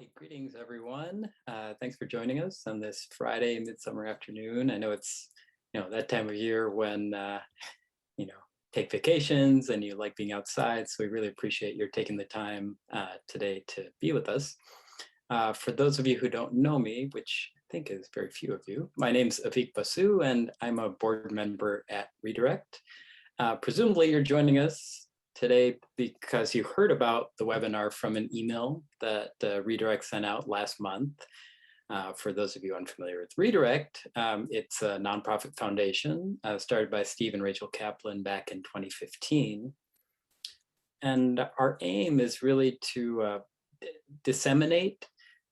Hey, greetings, everyone. Thanks for joining us on this Friday midsummer afternoon. I know it's that time of year when take vacations and you like being outside. So we really appreciate your taking the time today to be with us. For those of you who don't know me, which I think is very few of you, my name's Avik Basu, and I'm a board member at reDirect. Presumably, you're joining us today because you heard about the webinar from an email that reDirect sent out last month. For those of you unfamiliar with reDirect, it's a nonprofit foundation started by Steve and Rachel Kaplan back in 2015. And our aim is really to disseminate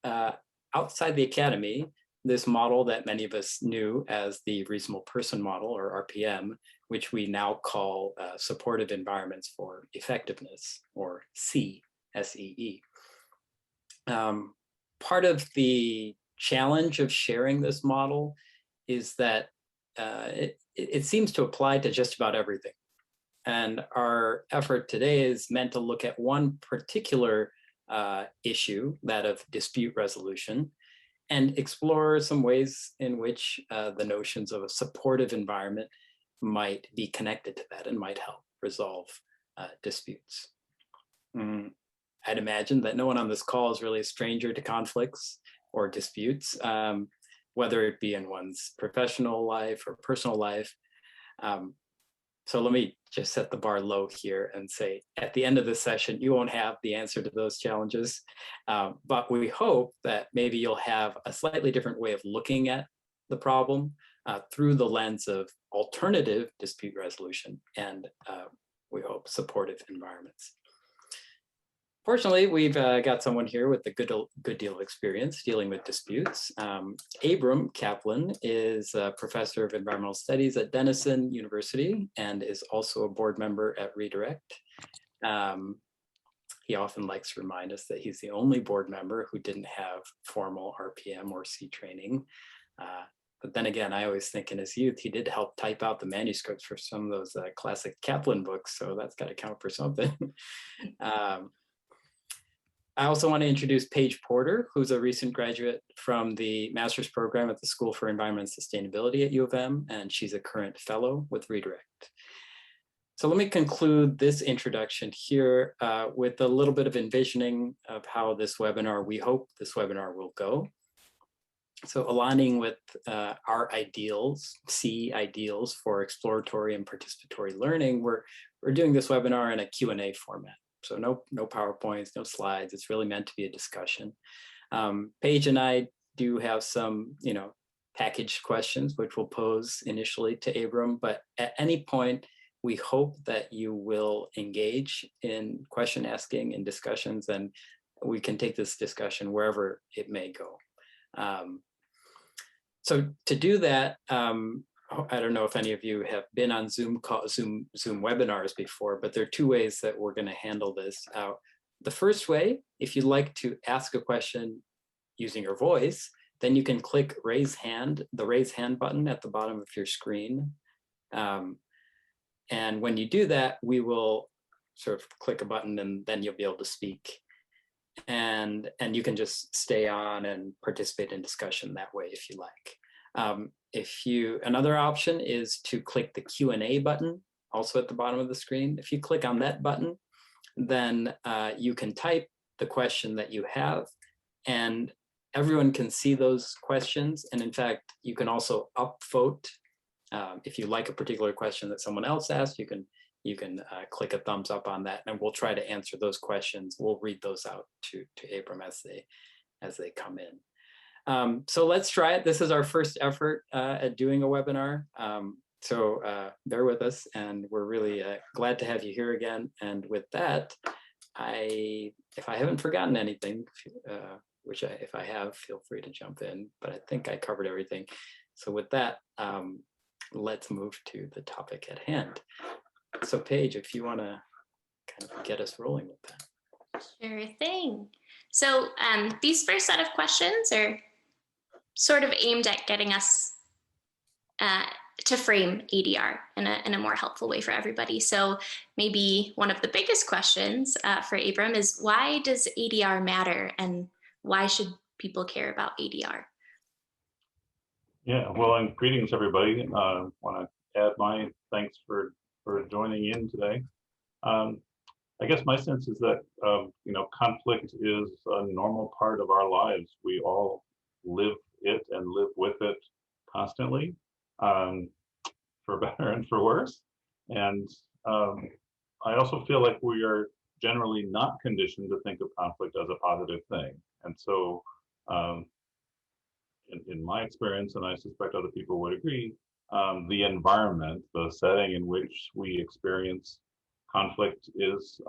outside the academy this model that many of us knew as the reasonable person model, or RPM, which we now call supportive environments for effectiveness, or SEE. Part of the challenge of sharing this model is that it seems to apply to just about everything. And our effort today is meant to look at one particular issue, that of dispute resolution, and explore some ways in which the notions of a supportive environment might be connected to that and might help resolve disputes. I'd imagine that no one on this call is really a stranger to conflicts or disputes, whether it be in one's professional life or personal life. So let me just set the bar low here and say, at the end of this session, you won't have the answer to those challenges, but we hope that maybe you'll have a slightly different way of looking at the problem through the lens of alternative dispute resolution and we hope supportive environments. Fortunately, we've got someone here with a good deal of experience dealing with disputes. Abram Kaplan is a professor of environmental studies at Denison University and is also a board member at reDirect. He often likes to remind us that he's the only board member who didn't have formal RPM or C training. But then again, I always think in his youth, he did help type out the manuscripts for some of those classic Kaplan books, so that's got to count for something. I also want to introduce Paige Porter, who's a recent graduate from the master's program at the School for Environment and Sustainability at U of M, and she's a current fellow with reDirect. So let me conclude this introduction here with a little bit of envisioning of how this webinar, we hope this webinar will go. So aligning with our ideals, C ideals for exploratory and participatory learning, we're doing this webinar in a Q&A format. So no PowerPoints, no slides. It's really meant to be a discussion. Paige and I do have some, packaged questions, which we'll pose initially to Abram, but at any point, we hope that you will engage in question asking and discussions, and we can take this discussion wherever it may go. So to do that, I don't know if any of you have been on Zoom webinars before, but there are two ways that we're going to handle this. The first way, if you'd like to ask a question using your voice, then you can click the raise hand button at the bottom of your screen. And when you do that, we will sort of click a button and then you'll be able to speak. And you can just stay on and participate in discussion that way if you like. Another option is to click the Q&A button, also at the bottom of the screen. If you click on that button, then you can type the question that you have, and everyone can see those questions. And in fact, you can also upvote. If you like a particular question that someone else asked, you can click a thumbs up on that, and we'll try to answer those questions. We'll read those out to Abram as they come in. So let's try it. This is our first effort at doing a webinar. So bear with us, and we're really glad to have you here again. And with that, if I haven't forgotten anything, if I have, feel free to jump in, but I think I covered everything. So with that, let's move to the topic at hand. So Paige, if you want to kind of get us rolling with that. Sure thing. So these first set of questions are sort of aimed at getting us to frame ADR in a more helpful way for everybody. So maybe one of the biggest questions for Abram is, why does ADR matter, and why should people care about ADR? Yeah, well, and greetings, everybody. Want to add my thanks for joining in today. Um, I guess my sense is that conflict is a normal part of our lives. We all live it and live with it constantly, um, for better and for worse. And I also feel like we are generally not conditioned to think of conflict as a positive thing. And so, um, in my experience, and I suspect other people would agree, the environment, the setting in which we experience conflict is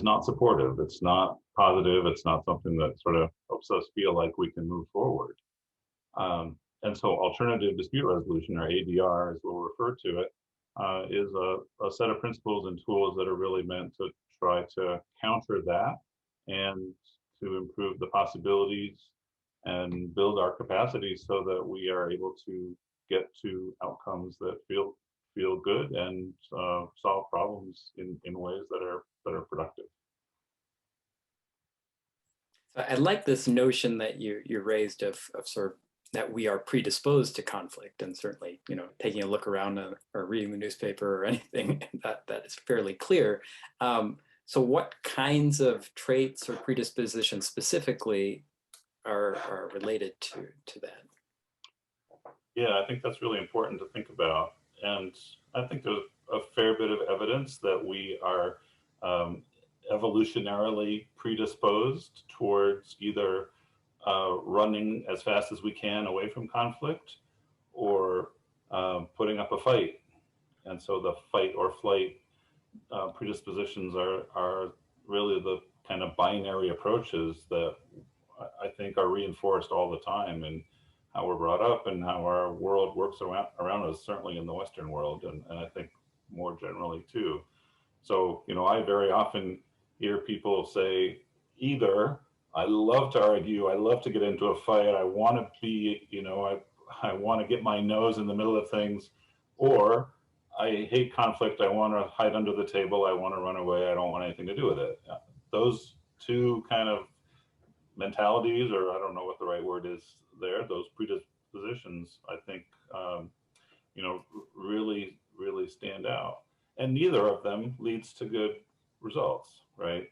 not supportive. It's not positive. It's not something that sort of helps us feel like we can move forward. And so, alternative dispute resolution, or ADR, as we'll refer to it, is a set of principles and tools that are really meant to try to counter that and to improve the possibilities and build our capacity so that we are able to get to outcomes that feel good and solve problems in ways that are productive. So I like this notion that you raised of sort of that we are predisposed to conflict, and certainly, taking a look around or reading the newspaper or anything, that is fairly clear. So what kinds of traits or predispositions specifically are related to that? Yeah, I think that's really important to think about. And I think there's a fair bit of evidence that we are evolutionarily predisposed towards either running as fast as we can away from conflict or putting up a fight. And so the fight or flight predispositions are really the kind of binary approaches that I think are reinforced all the time in how we're brought up and how our world works around us, certainly in the Western world, and I think more generally too. So, I very often hear people say either I love to argue, I love to get into a fight, I want to be, I want to get my nose in the middle of things, or I hate conflict, I want to hide under the table, I want to run away, I don't want anything to do with it. Those two kind of mentalities, or I don't know what the right word is there, those predispositions, I think, really, really stand out. And neither of them leads to good results, right?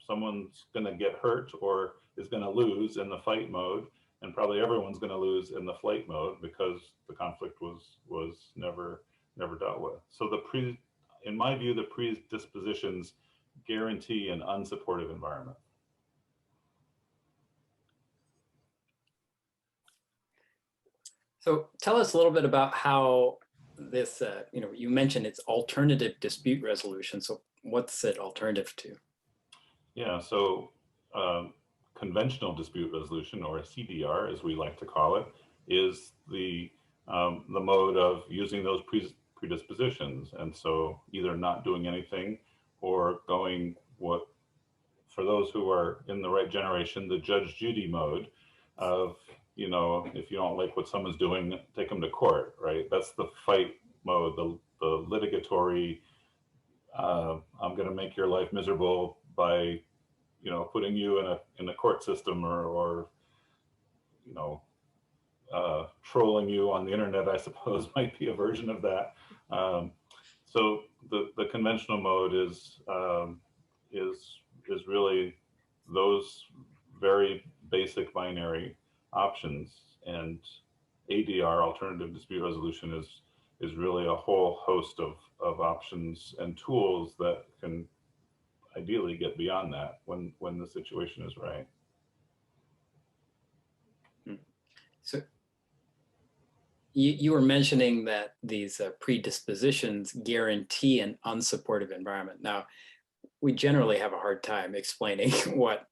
Someone's going to get hurt or is going to lose in the fight mode, and probably everyone's going to lose in the flight mode because the conflict was never dealt with. So in my view, the predispositions guarantee an unsupportive environment. So tell us a little bit about how this, you mentioned it's alternative dispute resolution. So what's it alternative to? Yeah, so conventional dispute resolution, or CDR, as we like to call it, is the mode of using those predispositions, and so either not doing anything or going what, for those who are in the right generation, the Judge Judy mode of, if you don't like what someone's doing, take them to court, right? That's the fight mode, the litigatory, I'm going to make your life miserable by, putting you in a court system, or trolling you on the internet, I suppose, might be a version of that. So the conventional mode is really those very basic binary options, and ADR, alternative dispute resolution, is really a whole host of options and tools that can ideally get beyond that when the situation is right. So you were mentioning that these predispositions guarantee an unsupportive environment. Now, we generally have a hard time explaining what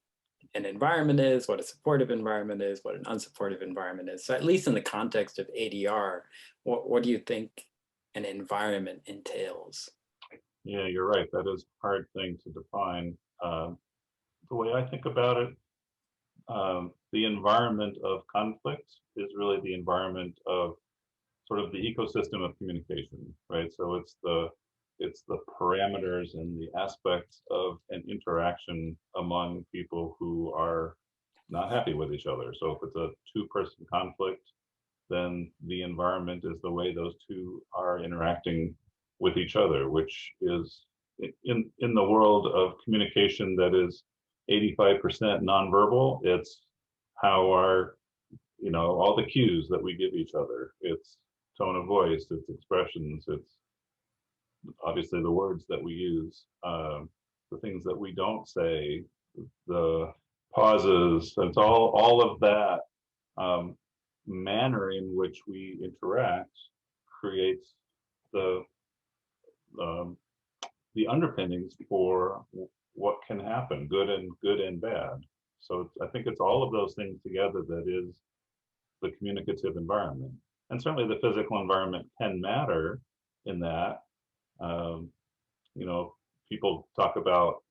an environment is, what a supportive environment is, what an unsupportive environment is. So at least in the context of ADR, what do you think an environment entails? Yeah, you're right. That is a hard thing to define. The way I think about it, the environment of conflict is really the environment of sort of the ecosystem of communication, right? So it's the parameters and the aspects of an interaction among people who are not happy with each other. So if it's a two-person conflict, then the environment is the way those two are interacting with each other, which is in the world of communication that is 85% nonverbal. It's how our, all the cues that we give each other. It's tone of voice, it's expressions, it's obviously the words that we use, the things that we don't say, the pauses. It's all of that manner in which we interact creates the um, the underpinnings for what can happen, good and bad. So I think it's all of those things together that is the communicative environment. And certainly the physical environment can matter in that. Um, People talk about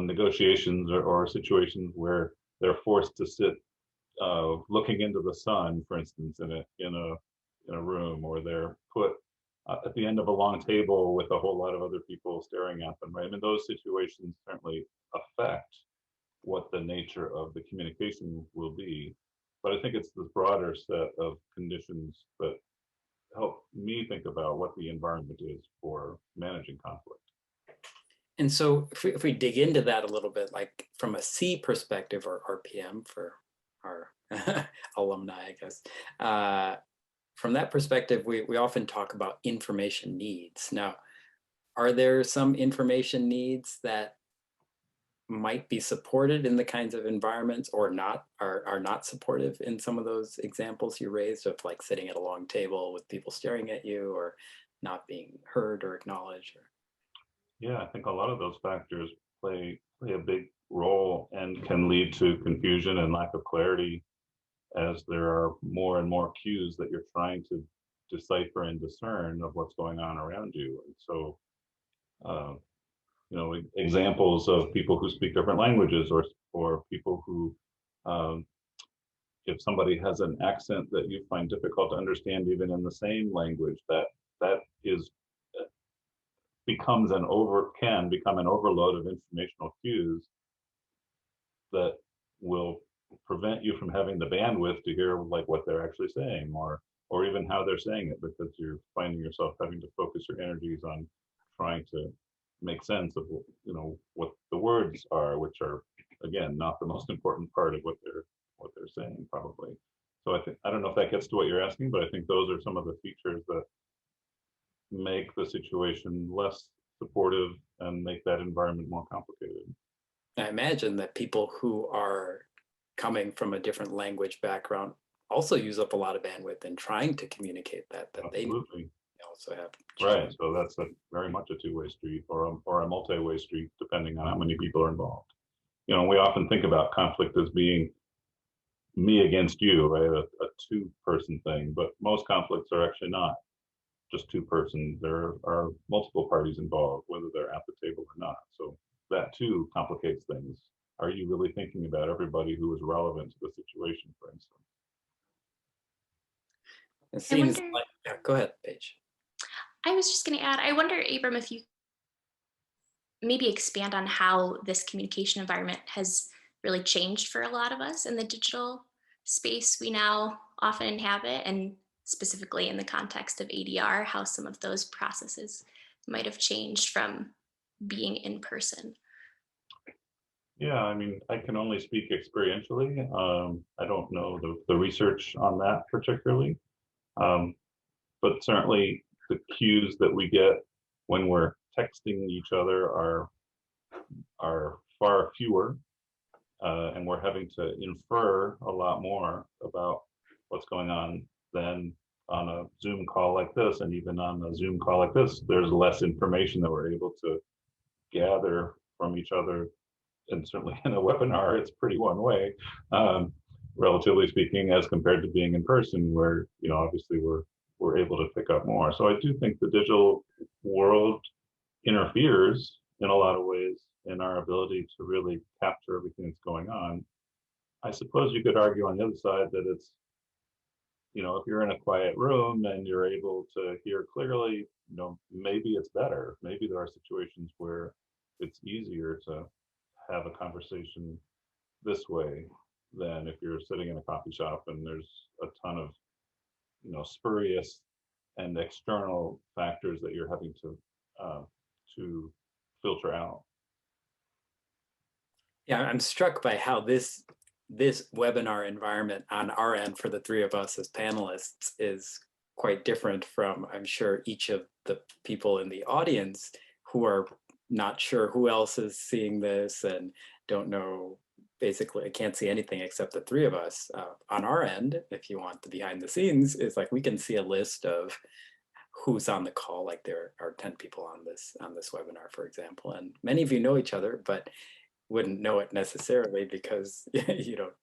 negotiations or situations where they're forced to sit looking into the sun, for instance, in a room, or they're put at the end of a long table with a whole lot of other people staring at them, right? I mean, those situations certainly affect what the nature of the communication will be. But I think it's this broader set of conditions that help me think about what the environment is for managing conflict. And so if we dig into that a little bit, like from a C perspective, or RPM for our alumni, I guess, from that perspective, we often talk about information needs. Now, are there some information needs that might be supported in the kinds of environments, or not, are not supportive in some of those examples you raised, of like sitting at a long table with people staring at you, or not being heard or acknowledged? Yeah, I think a lot of those factors play a big role and can lead to confusion and lack of clarity, as there are more and more cues that you're trying to decipher and discern of what's going on around you. And so, examples of people who speak different languages, or people who, if somebody has an accent that you find difficult to understand even in the same language, that is can become an overload of informational cues that will prevent you from having the bandwidth to hear like what they're actually saying, or even how they're saying it, because you're finding yourself having to focus your energies on trying to make sense of what the words are, which are again not the most important part of what they're saying, probably. So I don't know if that gets to what you're asking, but I think those are some of the features that make the situation less supportive and make that environment more complicated. I imagine that people who are coming from a different language background also use up a lot of bandwidth in trying to communicate that Absolutely. they also have. Right. So that's very much a two-way street, or a multi-way street, depending on how many people are involved. We often think about conflict as being me against you, right? A two-person thing, but most conflicts are actually not just two persons. There are multiple parties involved, whether they're at the table or not. So that too complicates things. Are you really thinking about everybody who is relevant to the situation, for instance? It seems like, yeah, go ahead, Paige. I was just going to add, I wonder, Abram, if you maybe expand on how this communication environment has really changed for a lot of us in the digital space we now often inhabit, and specifically in the context of ADR, how some of those processes might have changed from being in person. Yeah, I mean, I can only speak experientially. I don't know the research on that particularly, but certainly the cues that we get when we're texting each other are far fewer, and we're having to infer a lot more about what's going on than on a Zoom call like this. And even on a Zoom call like this, there's less information that we're able to gather from each other. And certainly in a webinar, it's pretty one way, relatively speaking, as compared to being in person, where obviously we're able to pick up more. So I do think the digital world interferes in a lot of ways in our ability to really capture everything that's going on. I suppose you could argue on the other side that it's, if you're in a quiet room and you're able to hear clearly, maybe it's better. Maybe there are situations where it's easier to have a conversation this way. than if you're sitting in a coffee shop and there's a ton of, spurious and external factors that you're having to filter out. Yeah, I'm struck by how this webinar environment on our end for the three of us as panelists is quite different from, I'm sure, each of the people in the audience who are not sure who else is seeing this and don't know. Basically, I can't see anything except the three of us. On our end, if you want the behind the scenes, is like we can see a list of who's on the call. Like there are 10 people on this webinar, for example, and many of you know each other, but wouldn't know it necessarily because you don't,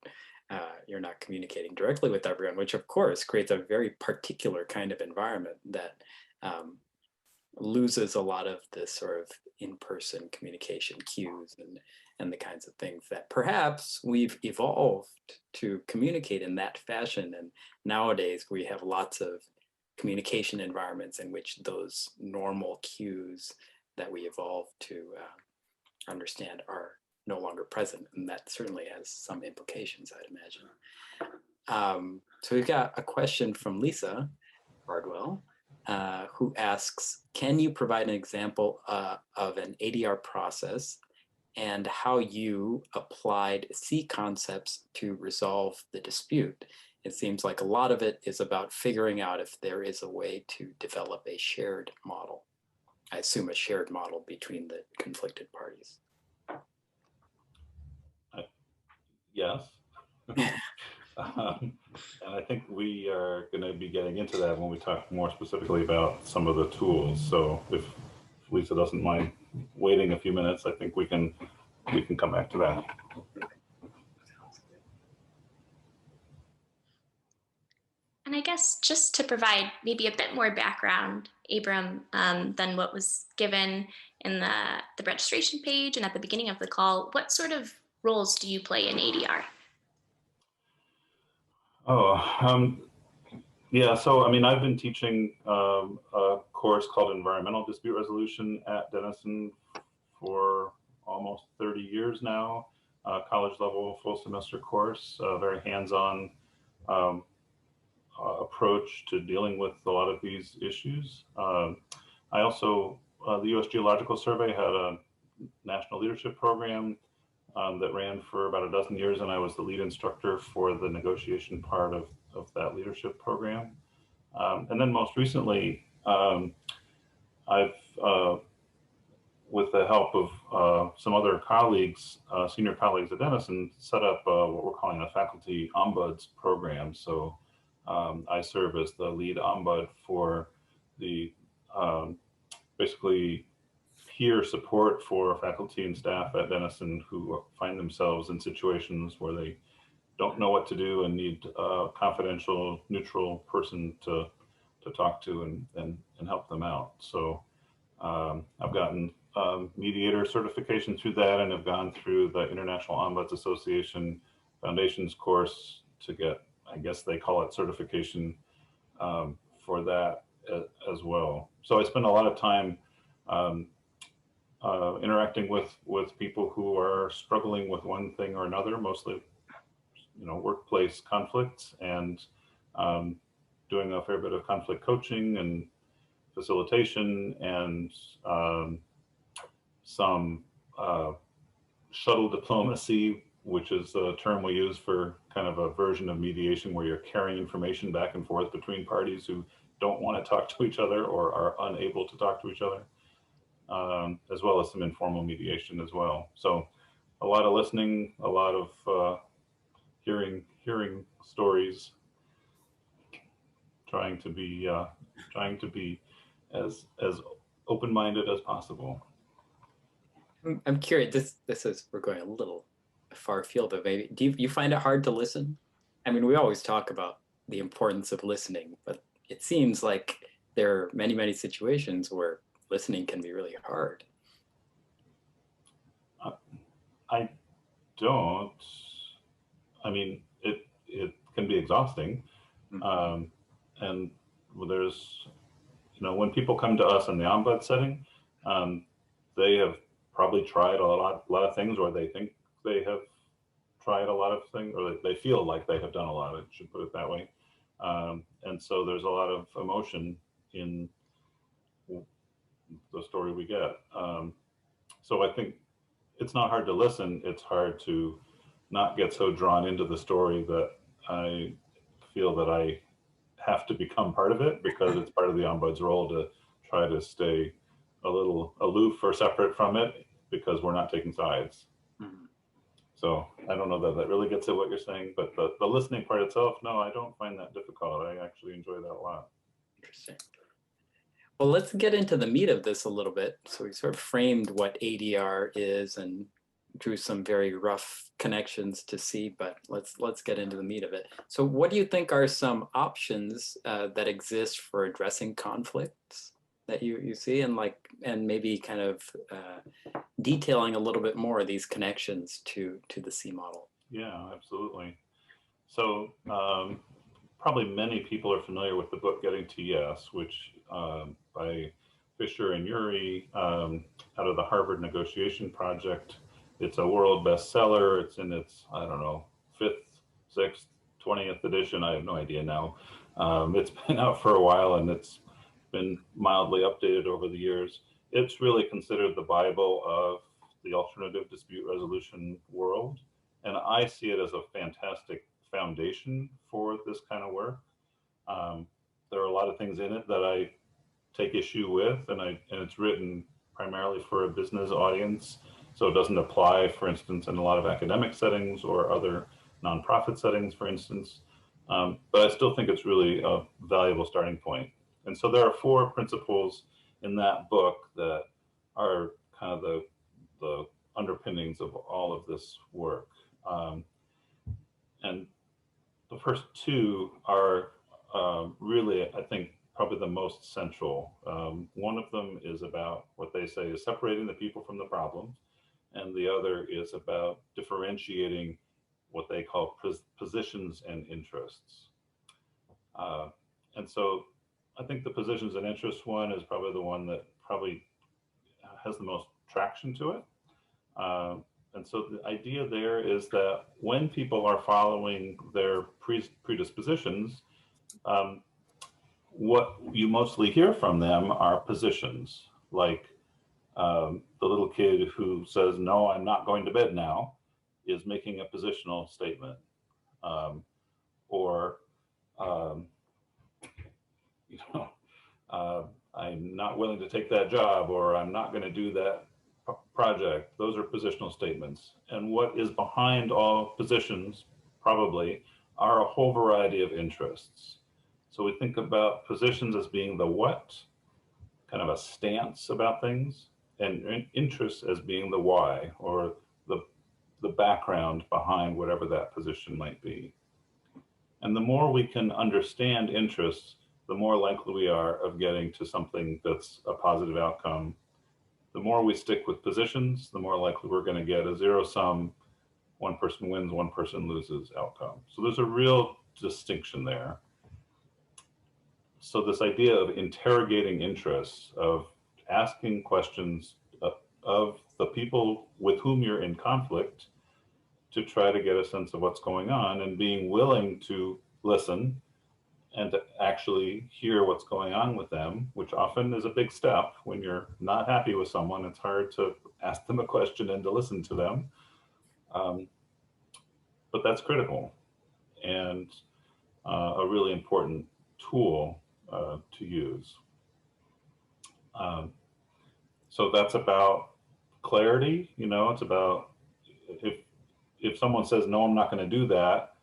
you're not communicating directly with everyone, which of course creates a very particular kind of environment that loses a lot of this sort of in-person communication cues and the kinds of things that perhaps we've evolved to communicate in that fashion. And nowadays we have lots of communication environments in which those normal cues that we evolved to understand are no longer present, and that certainly has some implications, I'd imagine. So we've got a question from Lisa Bardwell, who asks, can you provide an example of an ADR process and how you applied C concepts to resolve the dispute? It seems like a lot of it is about figuring out if there is a way to develop a shared model. I assume a shared model between the conflicted parties. Yes. And I think we are going to be getting into that when we talk more specifically about some of the tools. So if Lisa doesn't mind waiting a few minutes, I think we can come back to that. And I guess just to provide maybe a bit more background, Abram, than what was given in the registration page and at the beginning of the call, what sort of roles do you play in ADR? Yeah, so I mean, I've been teaching a course called Environmental Dispute Resolution at Denison for almost 30 years now, college level full semester course, very hands-on approach to dealing with a lot of these issues. I also, the U.S. Geological Survey had a national leadership program that ran for about a dozen years, and I was the lead instructor for the negotiation part of that leadership program. And then most recently, I've, with the help of some other colleagues, senior colleagues at Denison, set up what we're calling a faculty ombuds program. So I serve as the lead ombud for the basically peer support for faculty and staff at Denison who find themselves in situations where they don't know what to do and need a confidential, neutral person to talk to and help them out. So I've gotten mediator certification through that, and have gone through the International Ombuds Association Foundations course to get, I guess they call it certification for that as well. So I spend a lot of time interacting with people who are struggling with one thing or another, mostly, workplace conflicts, and doing a fair bit of conflict coaching and facilitation, and some shuttle diplomacy, which is a term we use for kind of a version of mediation where you're carrying information back and forth between parties who don't want to talk to each other or are unable to talk to each other. As well as some informal mediation as well. So a lot of listening, a lot of hearing stories, trying to be as open-minded as possible. I'm curious, this is, we're going a little far afield, but maybe, do you find it hard to listen? I mean, we always talk about the importance of listening, but it seems like there are many situations where listening can be really hard. I don't. I mean, it can be exhausting. Mm-hmm. And there's, when people come to us in the ombud setting, they have probably tried a lot of things, or they think they have tried a lot of things, or they feel like they have done a lot, I should put it that way. And so there's a lot of emotion in the story we get. So I think it's not hard to listen. It's hard to not get so drawn into the story that I feel that I have to become part of it, because it's part of the ombud's role to try to stay a little aloof or separate from it, because we're not taking sides. Mhm. So I don't know that that really gets at what you're saying, but the listening part itself, no, I don't find that difficult. I actually enjoy that a lot. Interesting. Well, let's get into the meat of this a little bit. So we sort of framed what ADR is and drew some very rough connections to see, but let's get into the meat of it. So what do you think are some options that exist for addressing conflicts that you see, and maybe kind of detailing a little bit more of these connections to the C model? Yeah, absolutely. So probably many people are familiar with the book Getting to Yes, which by Fisher and Urey, out of the Harvard Negotiation Project. It's a world bestseller. It's in its, I don't know, 5th, 6th, 20th edition. I have no idea now. It's been out for a while, and it's been mildly updated over the years. It's really considered the Bible of the alternative dispute resolution world. And I see it as a fantastic foundation for this kind of work. There are a lot of things in it that I take issue with, and it's written primarily for a business audience, so it doesn't apply, for instance, in a lot of academic settings or other nonprofit settings, for instance. But I still think it's really a valuable starting point. And so there are 4 principles in that book that are kind of the underpinnings of all of this work. And the first 2 are really, I think, probably the most central. One of them is about what they say is separating the people from the problems, and the other is about differentiating what they call positions and interests. And so I think the positions and interests one is probably the one that probably has the most traction to it. And so the idea there is that when people are following their predispositions, what you mostly hear from them are positions, like the little kid who says, "No, I'm not going to bed now," is making a positional statement. Or, you know, I'm not willing to take that job, or I'm not going to do that project. Those are positional statements. And what is behind all positions probably are a whole variety of interests. So we think about positions as being the what, kind of a stance about things, and interests as being the why, or the background behind whatever that position might be. And the more we can understand interests, the more likely we are of getting to something that's a positive outcome. The more we stick with positions, the more likely we're going to get a zero-sum, one person wins, one person loses outcome. So there's a real distinction there. So this idea of interrogating interests, of asking questions of the people with whom you're in conflict to try to get a sense of what's going on, and being willing to listen and to actually hear what's going on with them, which often is a big step. When you're not happy with someone, it's hard to ask them a question and to listen to them. But that's critical, and a really important tool to use. So that's about clarity. You know, it's about if someone says, "No, I'm not going to do that,"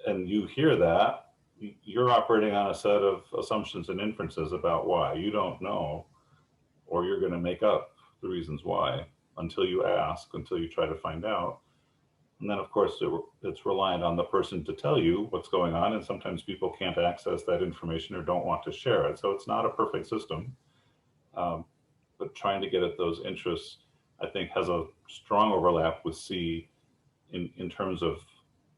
and you hear that, you're operating on a set of assumptions and inferences about why. You don't know, or you're going to make up the reasons why until you ask, until you try to find out. And then, of course, it's reliant on the person to tell you what's going on. And sometimes people can't access that information or don't want to share it. So it's not a perfect system. But trying to get at those interests, I think, has a strong overlap with C in terms of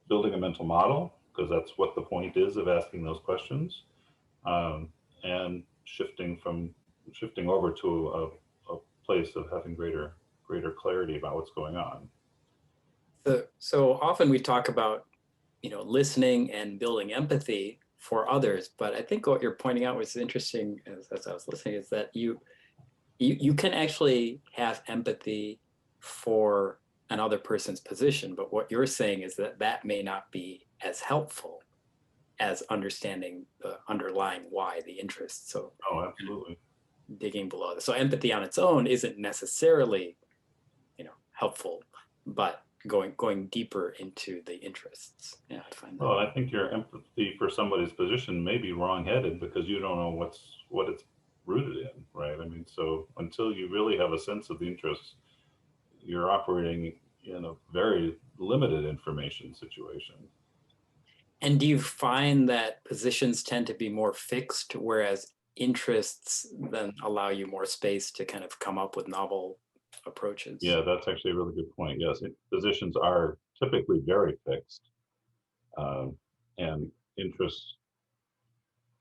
building a mental model, because that's what the point is of asking those questions, and shifting over to a place of having greater clarity about what's going on. So often we talk about, listening and building empathy for others, but I think what you're pointing out was interesting as I was listening is that you can actually have empathy for another person's position, but what you're saying is that that may not be as helpful as understanding the underlying why, the interest. So Oh, absolutely. digging below this. So empathy on its own isn't necessarily, helpful, but going deeper into the interests. Yeah, I find that. Well, I think your empathy for somebody's position may be wrong-headed because you don't know what it's rooted in, right? I mean, so until you really have a sense of the interests, you're operating in a very limited information situation. And do you find that positions tend to be more fixed, whereas interests then allow you more space to kind of come up with novel approaches? Yeah, that's actually a really good point. Yes, positions are typically very fixed, and interests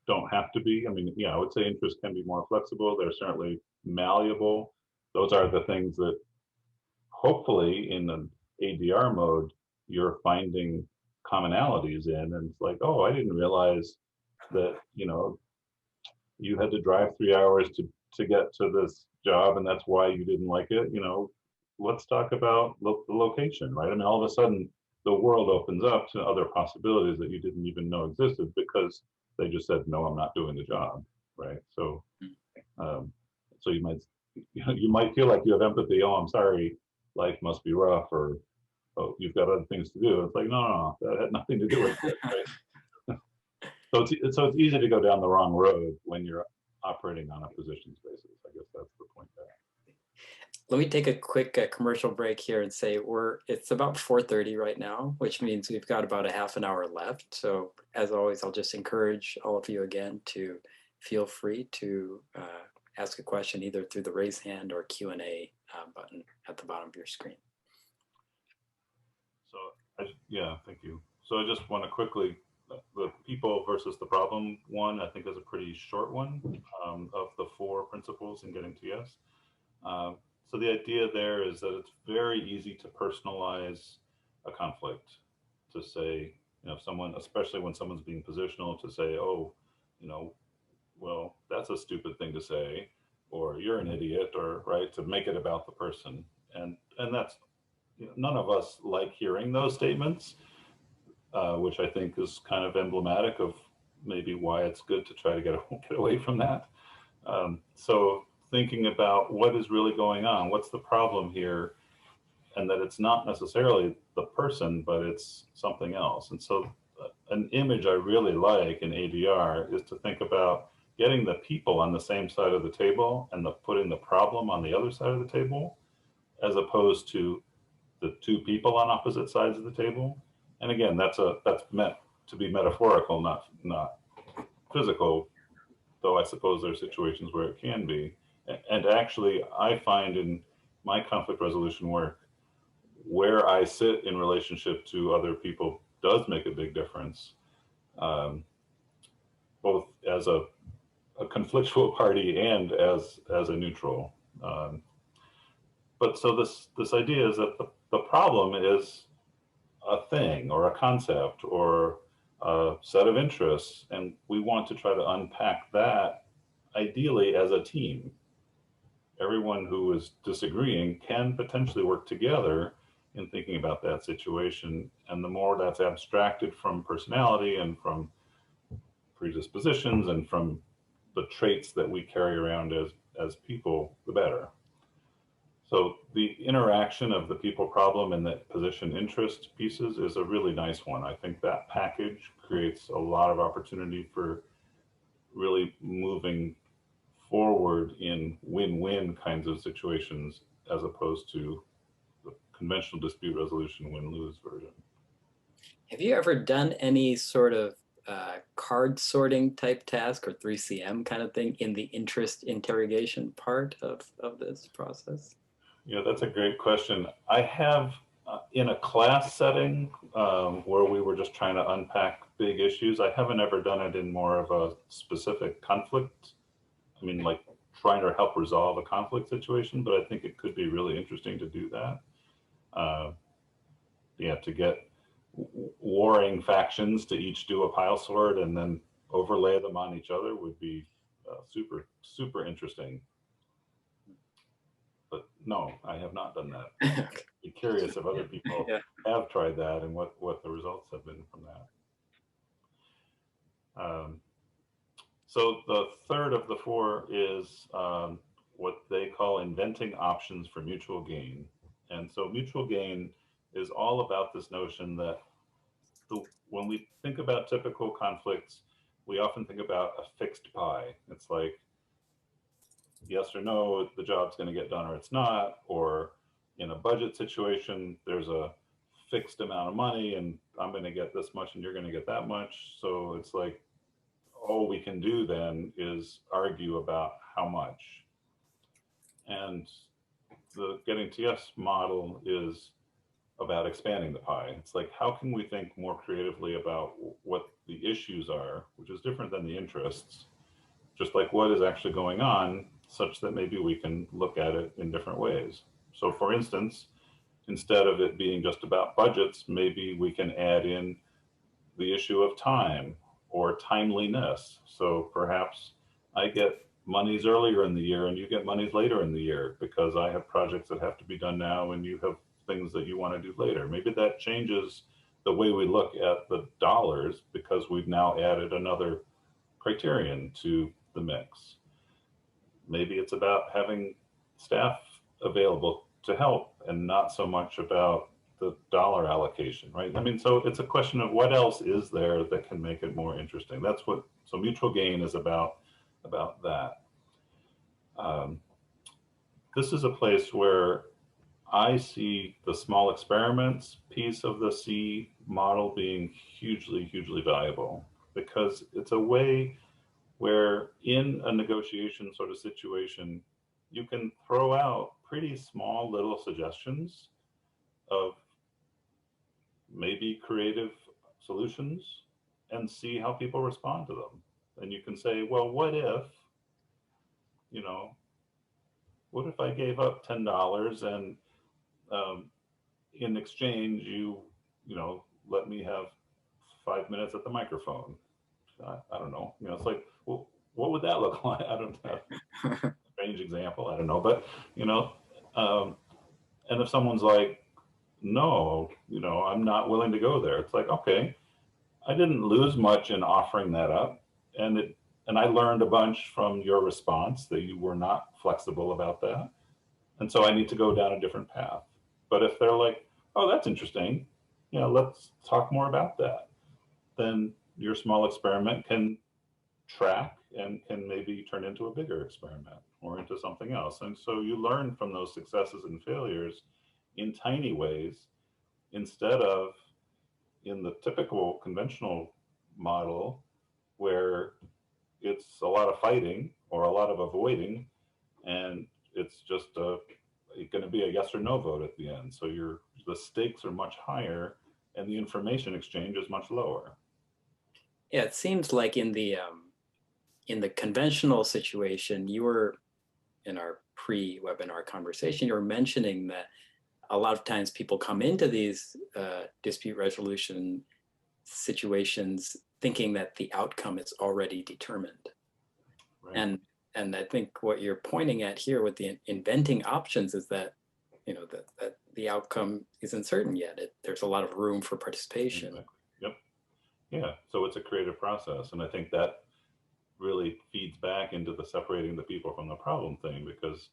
don't have to be. I mean, yeah, I would say interests can be more flexible. They're certainly malleable. Those are the things that hopefully in an ADR mode, you're finding commonalities in. And it's like, oh, I didn't realize that, you had to drive 3 hours to get to this job and that's why you didn't like it. Let's talk about the location, right? I mean, all of a sudden the world opens up to other possibilities that you didn't even know existed because they just said, no, I'm not doing the job, right? So, so you might feel like you have empathy. Oh, I'm sorry, life must be rough, or oh, you've got other things to do. It's like, no, that had nothing to do with it, right? So it's easy to go down the wrong road when you're operating on a positions basis. I guess that's the point there. Let me take a quick commercial break here and say it's about 4:30 right now, which means we've got about a half an hour left. So as always, I'll just encourage all of you again to feel free to ask a question either through the raise hand or Q&A button at the bottom of your screen. So yeah, thank you. So I just want to quickly, the people versus the problem one, I think is a pretty short one of the 4 principles in getting to yes. So the idea there is that it's very easy to personalize a conflict, to say, if someone, especially when someone's being positional, to say, oh, well, that's a stupid thing to say, or you're an idiot, or right, to make it about the person. And that's, none of us like hearing those statements, which I think is kind of emblematic of maybe why it's good to try to get away from that. So thinking about what is really going on, what's the problem here, and that it's not necessarily the person, but it's something else. And so an image I really like in ADR is to think about getting the people on the same side of the table and putting the problem on the other side of the table, as opposed to the 2 people on opposite sides of the table. And again, that's meant to be metaphorical, not physical, though I suppose there are situations where it can be. And actually, I find in my conflict resolution work, where I sit in relationship to other people does make a big difference, both as a conflictual party and as a neutral. But so this idea is that the problem is a thing or a concept or a set of interests, and we want to try to unpack that ideally as a team. Everyone who is disagreeing can potentially work together in thinking about that situation. And the more that's abstracted from personality and from predispositions and from the traits that we carry around as people, the better. So the interaction of the people problem and the position interest pieces is a really nice one. I think that package creates a lot of opportunity for really moving forward in win-win kinds of situations, as opposed to the conventional dispute resolution win-lose version. Have you ever done any sort of card sorting type task or 3CM kind of thing in the interest interrogation part of this process? Yeah, that's a great question. I have in a class setting where we were just trying to unpack big issues. I haven't ever done it in more of a specific conflict. I mean, like trying to help resolve a conflict situation, but I think it could be really interesting to do that. yeah, to get warring factions to each do a pile sort and then overlay them on each other would be super, super interesting. But no, I have not done that. Okay. Be curious if other people Yeah. have tried that and what the results have been from that. So the third of the four is what they call inventing options for mutual gain. And so mutual gain is all about this notion that when we think about typical conflicts, we often think about a fixed pie. It's like, yes or no, the job's going to get done or it's not. Or in a budget situation, there's a fixed amount of money and I'm going to get this much and you're going to get that much. So it's like, all we can do then is argue about how much. And the getting to yes model is about expanding the pie. It's like, how can we think more creatively about what the issues are, which is different than the interests, just like what is actually going on, such that maybe we can look at it in different ways. So for instance, instead of it being just about budgets, maybe we can add in the issue of time or timeliness. So perhaps I get monies earlier in the year and you get monies later in the year because I have projects that have to be done now and you have things that you want to do later. Maybe that changes the way we look at the dollars because we've now added another criterion to the mix. Maybe it's about having staff available to help and not so much about the dollar allocation, right? I mean, so it's a question of what else is there that can make it more interesting. That's what, so mutual gain is about that. This is a place where I see the small experiments piece of the C model being hugely, hugely valuable because it's a way where in a negotiation sort of situation, you can throw out pretty small little suggestions of maybe creative solutions and see how people respond to them. And you can say, well, what if, what if I gave up $10 and in exchange, you let me have 5 minutes at the microphone? I don't know. It's like, well, what would that look like? I don't have a strange example. I don't know. But, and if someone's like, no, I'm not willing to go there. It's like, okay, I didn't lose much in offering that up. And I learned a bunch from your response that you were not flexible about that. And so I need to go down a different path. But if they're like, oh, that's interesting, let's talk more about that, then your small experiment can track and can maybe turn into a bigger experiment or into something else. And so you learn from those successes and failures in tiny ways instead of in the typical conventional model where it's a lot of fighting or a lot of avoiding and it's just going to be a yes or no vote at the end. So the stakes are much higher and the information exchange is much lower. Yeah, it seems like in the conventional situation, you were in our pre-webinar conversation, you were mentioning that a lot of times people come into these dispute resolution situations thinking that the outcome is already determined. Right. And I think what you're pointing at here with the inventing options is that, that the outcome isn't certain yet. There's a lot of room for participation. Exactly. Yep. Yeah. So it's a creative process. And I think that really feeds back into the separating the people from the problem thing because,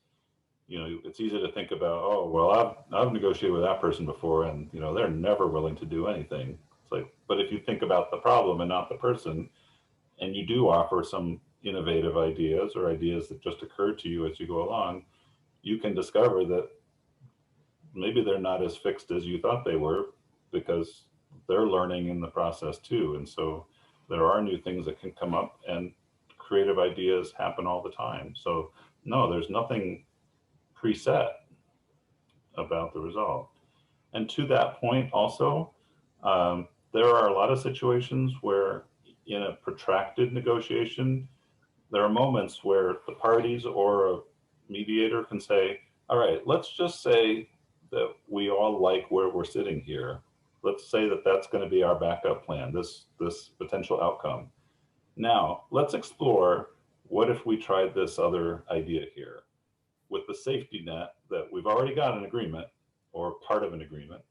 it's easy to think about, oh, well, I've negotiated with that person before and, they're never willing to do anything. It's like, but if you think about the problem and not the person, and you do offer some innovative ideas or ideas that just occur to you as you go along, you can discover that maybe they're not as fixed as you thought they were because they're learning in the process too. And so there are new things that can come up and creative ideas happen all the time. So no, there's nothing preset about the result. And to that point also, there are a lot of situations where in a protracted negotiation, there are moments where the parties or a mediator can say, all right, let's just say that we all like where we're sitting here. let's say that that's going to be our backup plan, this potential outcome. Now, let's explore, what if we tried this other idea here with the safety net that we've already got an agreement or part of an agreement.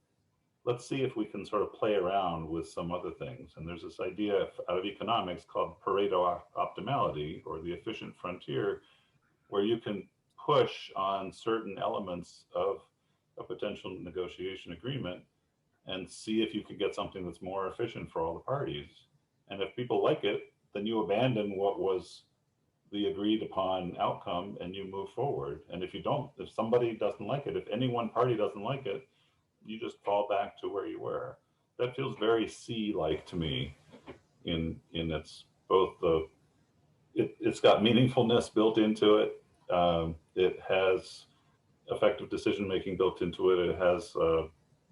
Let's see if we can sort of play around with some other things. And there's this idea out of economics called Pareto optimality, or the efficient frontier, where you can push on certain elements of a potential negotiation agreement and see if you can get something that's more efficient for all the parties. And if people like it, then you abandon what was the agreed upon outcome and you move forward. And if you don't, if somebody doesn't like it, if any one party doesn't like it, you just fall back to where you were. That feels very C-like to me. In its both it's got meaningfulness built into it. It has effective decision making built into it. It has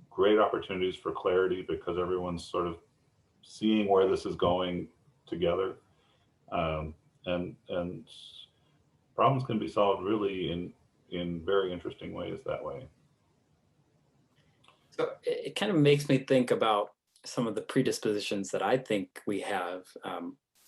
great opportunities for clarity because everyone's sort of seeing where this is going together. And problems can be solved really in very interesting ways that way. So it kind of makes me think about some of the predispositions that I think we have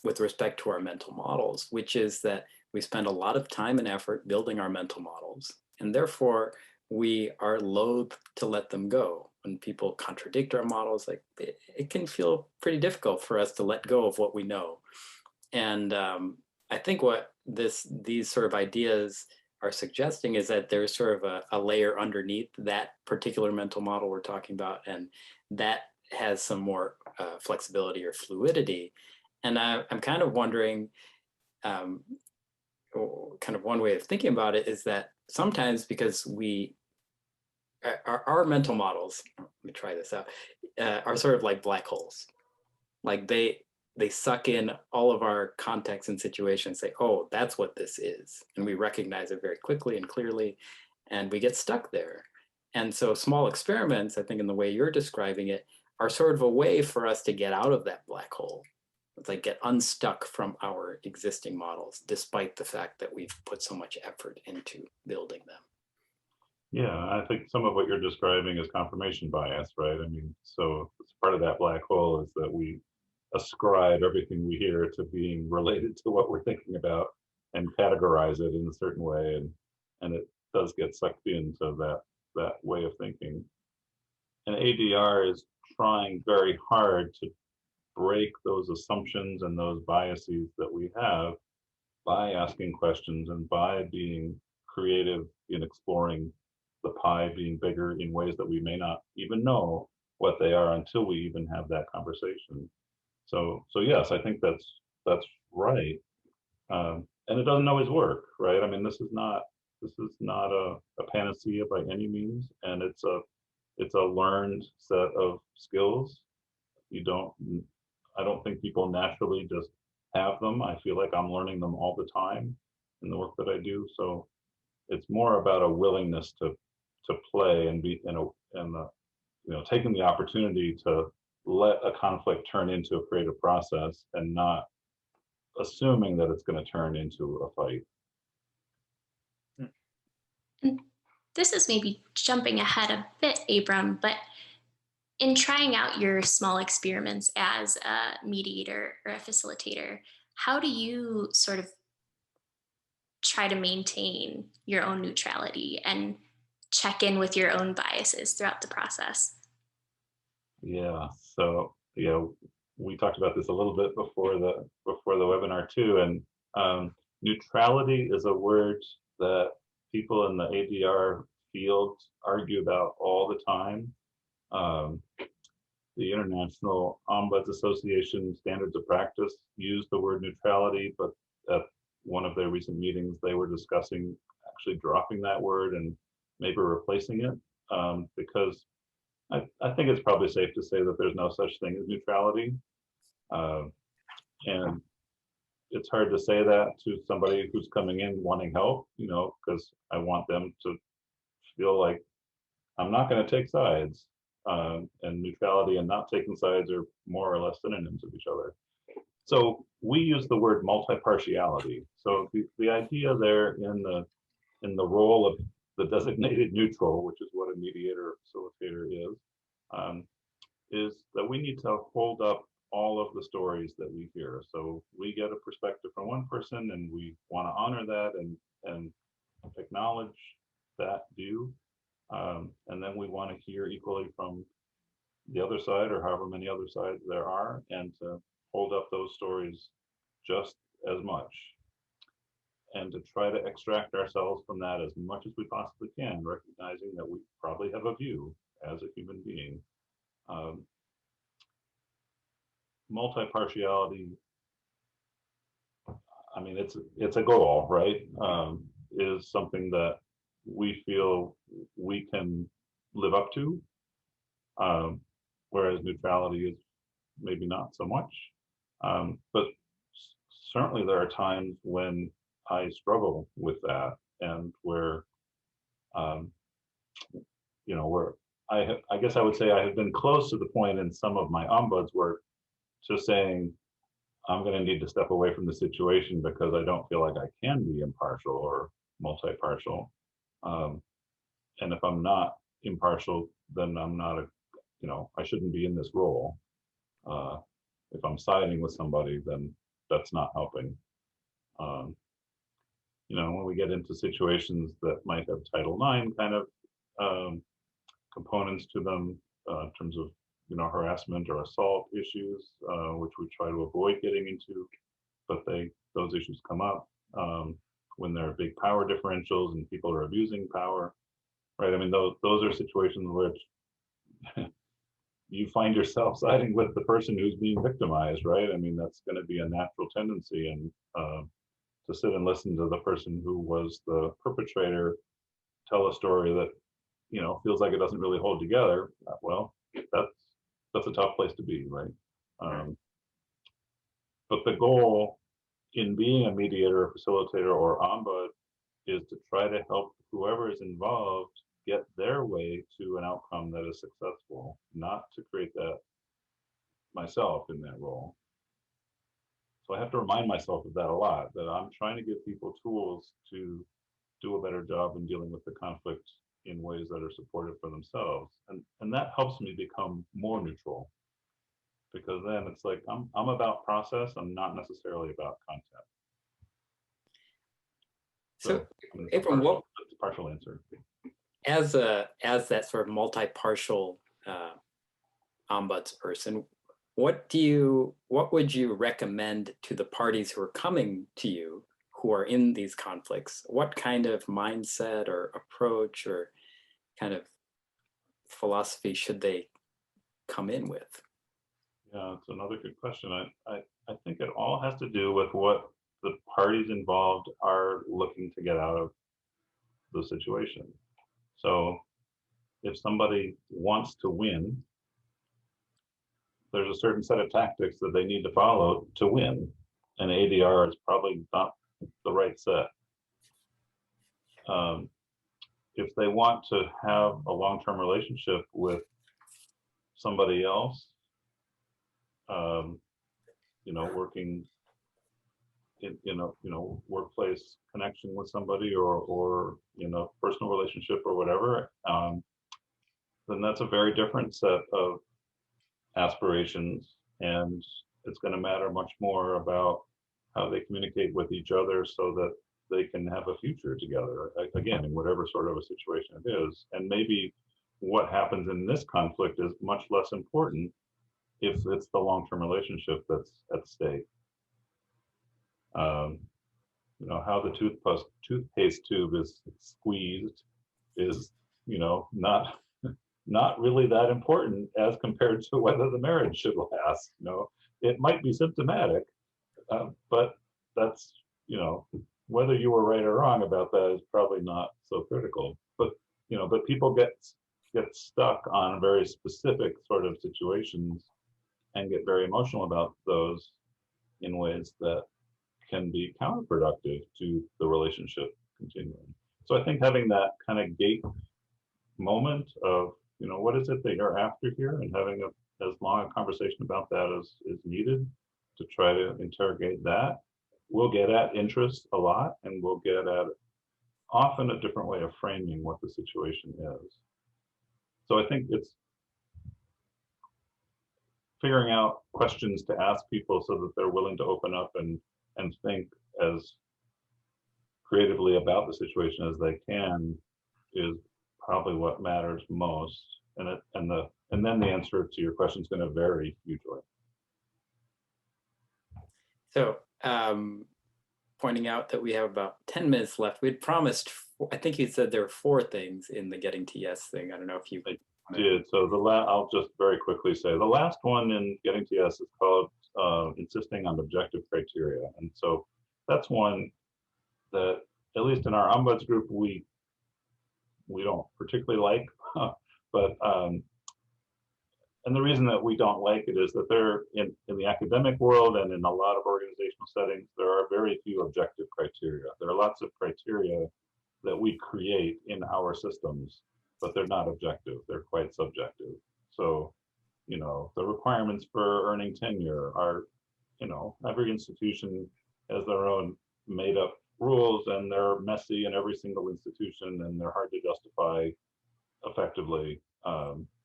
with respect to our mental models, which is that we spend a lot of time and effort building our mental models, and therefore we are loath to let them go. When people contradict our models, like it can feel pretty difficult for us to let go of what we know. And I think what these sort of ideas are suggesting is that there's sort of a layer underneath that particular mental model we're talking about, and that has some more flexibility or fluidity. And I'm kind of wondering, kind of one way of thinking about it is that sometimes because our mental models, let me try this out, are sort of like black holes. Like they suck in all of our context and situations, say, oh, that's what this is. And we recognize it very quickly and clearly, and we get stuck there. And so small experiments, I think in the way you're describing it, are sort of a way for us to get out of that black hole. It's like get unstuck from our existing models, despite the fact that we've put so much effort into building them. Yeah, I think some of what you're describing is confirmation bias, right? I mean, so it's part of that black hole is that we ascribe everything we hear to being related to what we're thinking about and categorize it in a certain way, and it does get sucked into that way of thinking. And ADR is trying very hard to break those assumptions and those biases that we have by asking questions and by being creative in exploring the pie being bigger in ways that we may not even know what they are until we even have that conversation. So yes, I think that's right, and it doesn't always work, right? I mean, this is not a panacea by any means, and it's a learned set of skills. I don't think people naturally just have them. I feel like I'm learning them all the time in the work that I do. So it's more about a willingness to play and be taking the opportunity to let a conflict turn into a creative process and not assuming that it's going to turn into a fight. This is maybe jumping ahead a bit, Abram, but in trying out your small experiments as a mediator or a facilitator, how do you sort of try to maintain your own neutrality and check in with your own biases throughout the process? Yeah, so we talked about this a little bit before the webinar too, and neutrality is a word that people in the ADR field argue about all the time. The International Ombuds Association Standards of Practice used the word neutrality, but at one of their recent meetings, they were discussing actually dropping that word and maybe replacing it, because I think it's probably safe to say that there's no such thing as neutrality. And it's hard to say that to somebody who's coming in wanting help, because I want them to feel like I'm not going to take sides. And neutrality and not taking sides are more or less synonyms of each other. So we use the word multi-partiality. So the idea there in the role of the designated neutral, which is what a mediator or facilitator is that we need to hold up all of the stories that we hear. So we get a perspective from one person and we want to honor that and acknowledge that view. And then we want to hear equally from the other side, or however many other sides there are, and to hold up those stories just as much. And to try to extract ourselves from that as much as we possibly can, recognizing that we probably have a view as a human being. Multi-partiality, I mean, it's a goal, right? Is something that we feel we can live up to, whereas neutrality is maybe not so much. But certainly there are times when I struggle with that, and where, where I guess I would say I have been close to the point in some of my ombuds work to saying, I'm going to need to step away from the situation because I don't feel like I can be impartial or multi-partial. And if I'm not impartial, then I'm not I shouldn't be in this role. If I'm siding with somebody, then that's not helping. When we get into situations that might have Title IX kind of components to them, in terms of harassment or assault issues, which we try to avoid getting into, but those issues come up when there are big power differentials and people are abusing power, right? I mean, those are situations which you find yourself siding with the person who's being victimized, right? I mean, that's going to be a natural tendency, and to sit and listen to the person who was the perpetrator tell a story that feels like it doesn't really hold together, well, that's a tough place to be, right? But the goal in being a mediator, a facilitator, or ombud is to try to help whoever is involved get their way to an outcome that is successful, not to create that myself in that role. So I have to remind myself of that a lot, that I'm trying to give people tools to do a better job in dealing with the conflict in ways that are supportive for themselves. And that helps me become more neutral, because then it's like I'm about process, I'm not necessarily about content. So Abram, what that's a partial answer. As that sort of multi-partial ombuds person, what would you recommend to the parties who are coming to you who are in these conflicts? What kind of mindset or approach or kind of philosophy should they come in with? Yeah, it's another good question. I think it all has to do with what the parties involved are looking to get out of the situation. So if somebody wants to win, there's a certain set of tactics that they need to follow to win. And ADR is probably not the right set. If they want to have a long-term relationship with somebody else, working in workplace connection with somebody, or personal relationship or whatever, then that's a very different set of aspirations, and it's going to matter much more about how they communicate with each other so that they can have a future together, again, in whatever sort of a situation it is. And maybe what happens in this conflict is much less important if it's the long-term relationship that's at stake. How the toothpaste tube is squeezed is, not really that important as compared to whether the marriage should last. It might be symptomatic, but that's, whether you were right or wrong about that is probably not so critical. But people get stuck on very specific sort of situations and get very emotional about those in ways that can be counterproductive to the relationship continuing. So I think having that kind of gate moment of, what is it that you're after here, and having as long a conversation about that as is needed to try to interrogate that, we'll get at interest a lot, and we'll get at often a different way of framing what the situation is. So I think figuring out questions to ask people so that they're willing to open up and think as creatively about the situation as they can is probably what matters most. And then the answer to your question is going to vary hugely. So pointing out that we have about 10 minutes left. We'd promised, I think you said there were 4 things in the getting to yes thing. I don't know if you did. So I'll just very quickly say the last one in getting to yes is called insisting on objective criteria. And so that's one that, at least in our ombuds group, we don't particularly like, but and the reason that we don't like it is that they're in the academic world and in a lot of organizational settings, there are very few objective criteria. There are lots of criteria that we create in our systems, but they're not objective. They're quite subjective. So, you know, the requirements for earning tenure are, you know, every institution has their own made up rules, and they're messy in every single institution, and they're hard to justify effectively,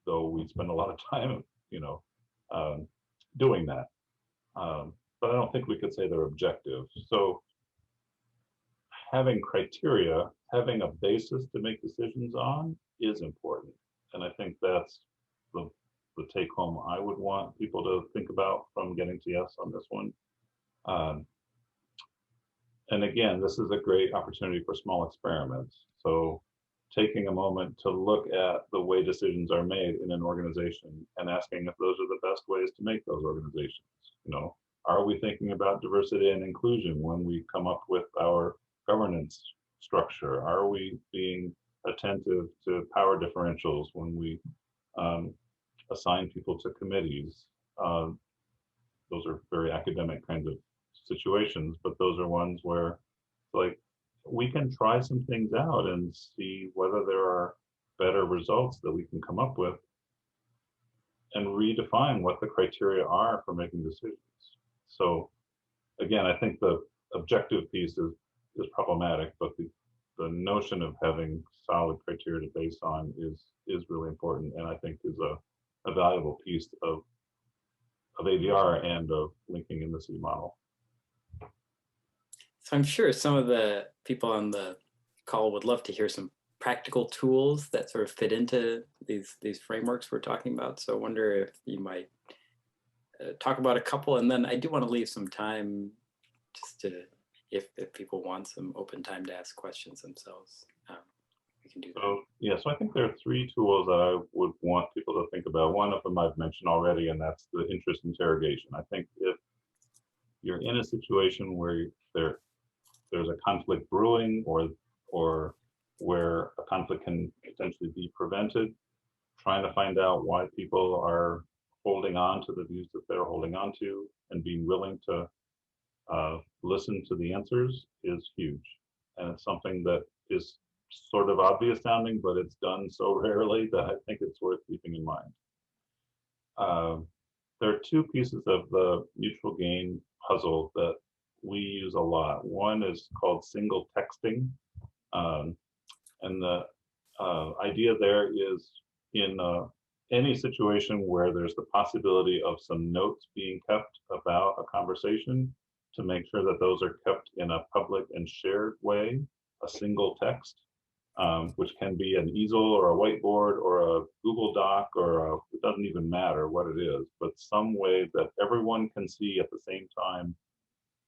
though we spend a lot of time, you know, doing that. But I don't think we could say they're objective. So having criteria, having a basis to make decisions on is important. And I think that's the take home I would want people to think about from getting to yes on this one. And again, this is a great opportunity for small experiments. So taking a moment to look at the way decisions are made in an organization and asking if those are the best ways to make those organizations. You know, are we thinking about diversity and inclusion when we come up with our governance structure? Are we being attentive to power differentials when we assign people to committees? Those are very academic kinds of situations, but those are ones where, like, we can try some things out and see whether there are better results that we can come up with and redefine what the criteria are for making decisions. So again, I think the objective piece is problematic, but the notion of having solid criteria to base on is really important, and I think is a valuable piece of ADR and of linking in the C model. So I'm sure some of the people on the call would love to hear some practical tools that sort of fit into these frameworks we're talking about. So I wonder if you might talk about a couple, and then I do want to leave some time just to, if people want some open time to ask questions themselves, we can do that. So yeah, so I think there are 3 tools that I would want people to think about. One of them I've mentioned already, and that's the interest interrogation. I think if you're in a situation where there's a conflict brewing, or where a conflict can potentially be prevented, trying to find out why people are holding on to the views that they're holding on to and being willing to listen to the answers is huge. And it's something that is sort of obvious sounding, but it's done so rarely that I think it's worth keeping in mind. There are 2 pieces of the mutual gain puzzle that we use a lot. One is called single texting. And the idea there is in any situation where there's the possibility of some notes being kept about a conversation, to make sure that those are kept in a public and shared way, a single text, which can be an easel or a whiteboard or a Google Doc, or it doesn't even matter what it is, but some way that everyone can see at the same time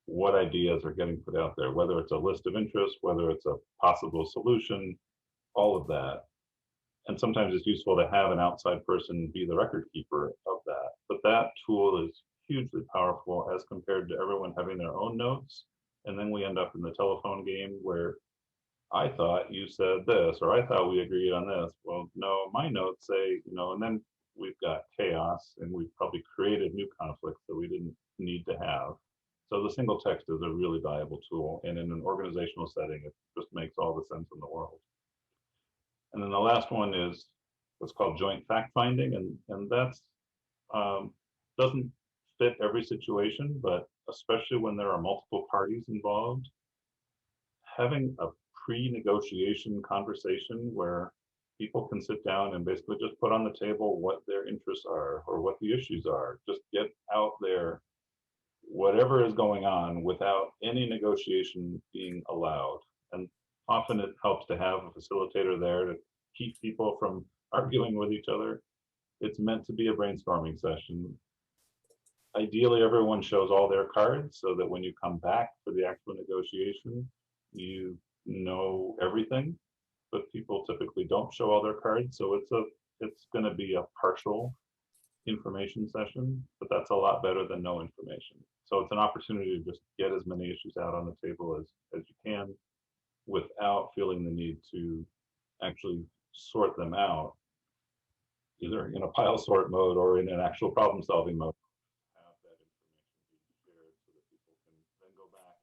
what ideas are getting put out there, whether it's a list of interests, whether it's a possible solution, all of that. And sometimes it's useful to have an outside person be the record keeper of that. But that tool is hugely powerful as compared to everyone having their own notes. And then we end up in the telephone game where I thought you said this, or I thought we agreed on this. Well, no, my notes say, you know, and then we've got chaos, and we've probably created new conflicts that we didn't need to have. So the single text is a really valuable tool, and in an organizational setting, it just makes all the sense in the world. And then the last one is what's called joint fact finding, and that's doesn't fit every situation, but especially when there are multiple parties involved, having a pre-negotiation conversation where people can sit down and basically just put on the table what their interests are or what the issues are. Just get out there, whatever is going on, without any negotiation being allowed. And often it helps to have a facilitator there to keep people from arguing with each other. It's meant to be a brainstorming session. Ideally, everyone shows all their cards so that when you come back for the actual negotiation, you know everything. But people typically don't show all their cards, so it's going to be a partial information session, but that's a lot better than no information. So it's an opportunity to just get as many issues out on the table as you can without feeling the need to actually sort them out, either in a pile sort mode or in an actual problem solving mode. Have that information being shared so that people can then go back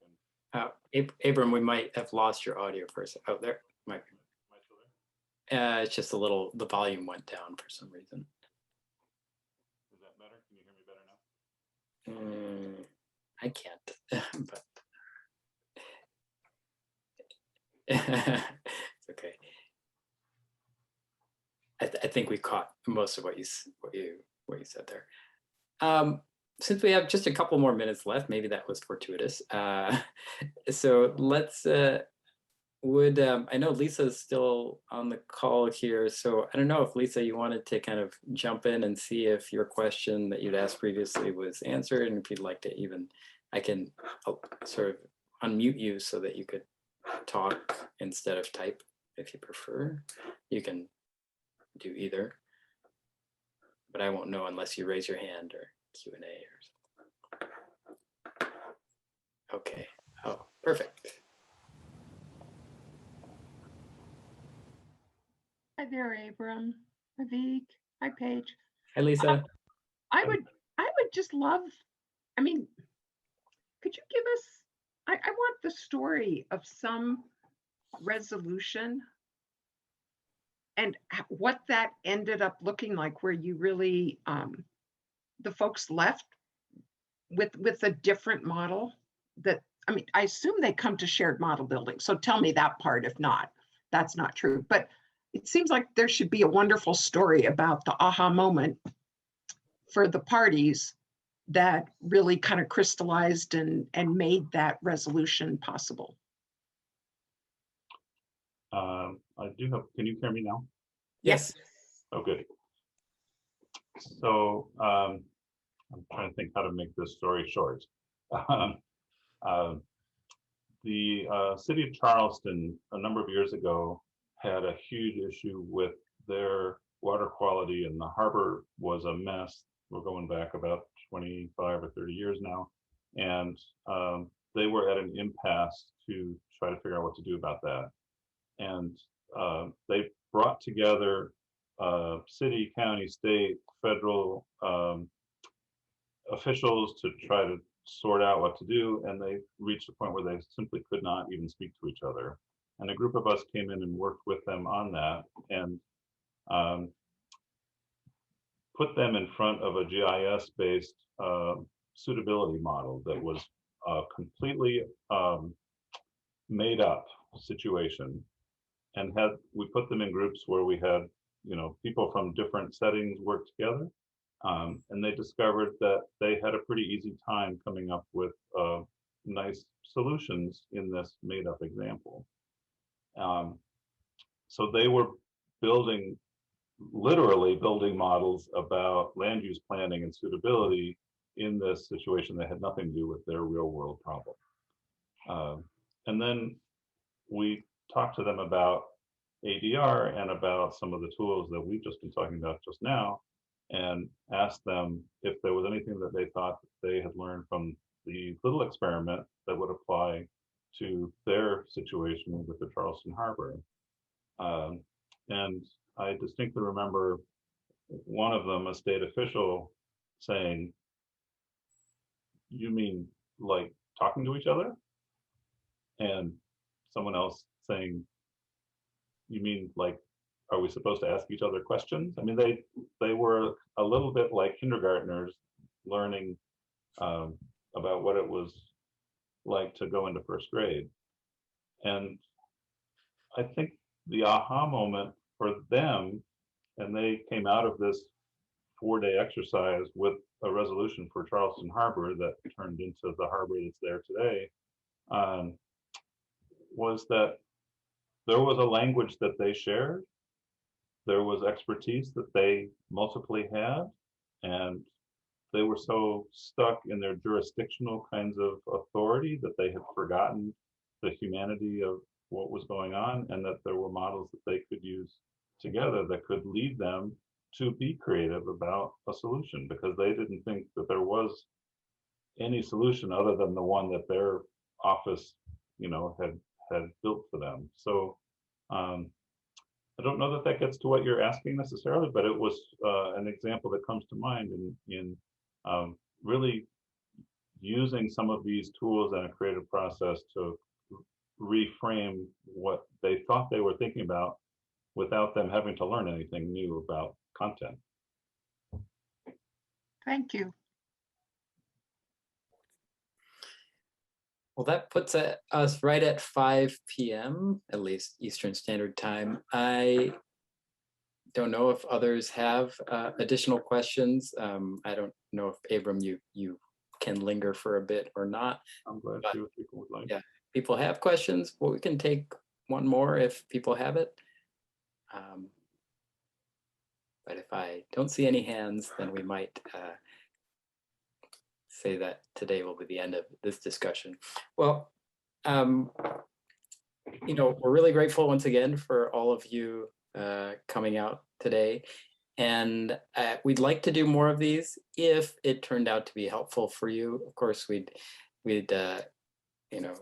and Abram, we might have lost your audio for a second. Oh, there might be. am I still there? It's just a little, the volume went down for some reason. Is that better? Can you hear me better now? I can't, but it's okay. I think we caught most of what you said there. Since we have just a couple more minutes left, maybe that was fortuitous. So let's. I know Lisa's still on the call here, so I don't know if Lisa, you wanted to kind of jump in and see if your question that you'd asked previously was answered, and if you'd like to I can sort of unmute you so that you could talk instead of type if you prefer. You can do either, but I won't know unless you raise your hand or Q&A or something. Okay. Oh, perfect. Hi there, Abram, Avik. Hi, Paige. Hi, Lisa. I would just love, I mean, could you give us, I want the story of some resolution and what that ended up looking like, where you really, the folks left with a different model that, I mean, I assume they come to shared model building. So tell me that part. If not, that's not true. But it seems like there should be a wonderful story about the aha moment for the parties that really kind of crystallized and made that resolution possible. I do have, can you hear me now? Yes. Oh, good. So I'm trying to think how to make this story short. The city of Charleston, a number of years ago, had a huge issue with their water quality, and the harbor was a mess. We're going back about 25 or 30 years now. And they were at an impasse to try to figure out what to do about that. And they brought together city, county, state, federal officials to try to sort out what to do. And they reached a point where they simply could not even speak to each other. And a group of us came in and worked with them on that, and put them in front of a GIS-based suitability model that was a completely made up situation. And we put them in groups where we had, people from different settings work together. And they discovered that they had a pretty easy time coming up with nice solutions in this made up example. So they were literally building models about land use planning and suitability in this situation that had nothing to do with their real world problem. And then we talked to them about ADR and about some of the tools that we've just been talking about just now, and asked them if there was anything that they thought they had learned from the little experiment that would apply to their situation with the Charleston Harbor. And I distinctly remember one of them, a state official, saying, "You mean like talking to each other?" And someone else saying, "You mean like, are we supposed to ask each other questions?" I mean, they were a little bit like kindergartners learning about what it was like to go into first grade. And I think the aha moment for them, and they came out of this 4-day exercise with a resolution for Charleston Harbor that turned into the harbor that's there today, was that there was a language that they shared, there was expertise that they multiply had, and they were so stuck in their jurisdictional kinds of authority that they had forgotten the humanity of what was going on, and that there were models that they could use together that could lead them to be creative about a solution, because they didn't think that there was any solution other than the one that their office, had built for them. So I don't know that that gets to what you're asking necessarily, but it was an example that comes to mind in really using some of these tools and a creative process to reframe what they thought they were thinking about without them having to learn anything new about content. Thank you. Well, that puts us right at 5 p.m., at least Eastern Standard Time. I don't know if others have additional questions. I don't know if Abram, you can linger for a bit or not. I'm glad to if people would like. Yeah, people have questions. Well, we can take one more if people have it. But if I don't see any hands, then we might say that today will be the end of this discussion. Well, we're really grateful once again for all of you coming out today. And we'd like to do more of these if it turned out to be helpful for you. Of course, we'd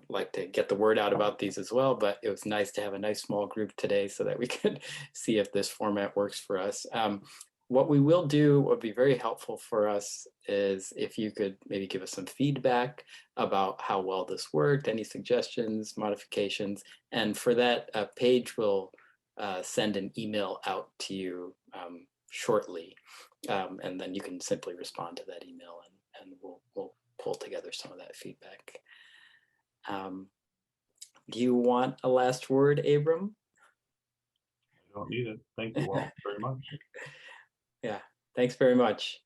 like to get the word out about these as well, but it was nice to have a nice small group today so that we could see if this format works for us. What we will do, would be very helpful for us, is if you could maybe give us some feedback about how well this worked, any suggestions, modifications, and for that, Paige will send an email out to you shortly, and then you can simply respond to that email, and we'll pull together some of that feedback. Do you want a last word, Abram? I don't need it. Thank you all very much. Yeah, thanks very much.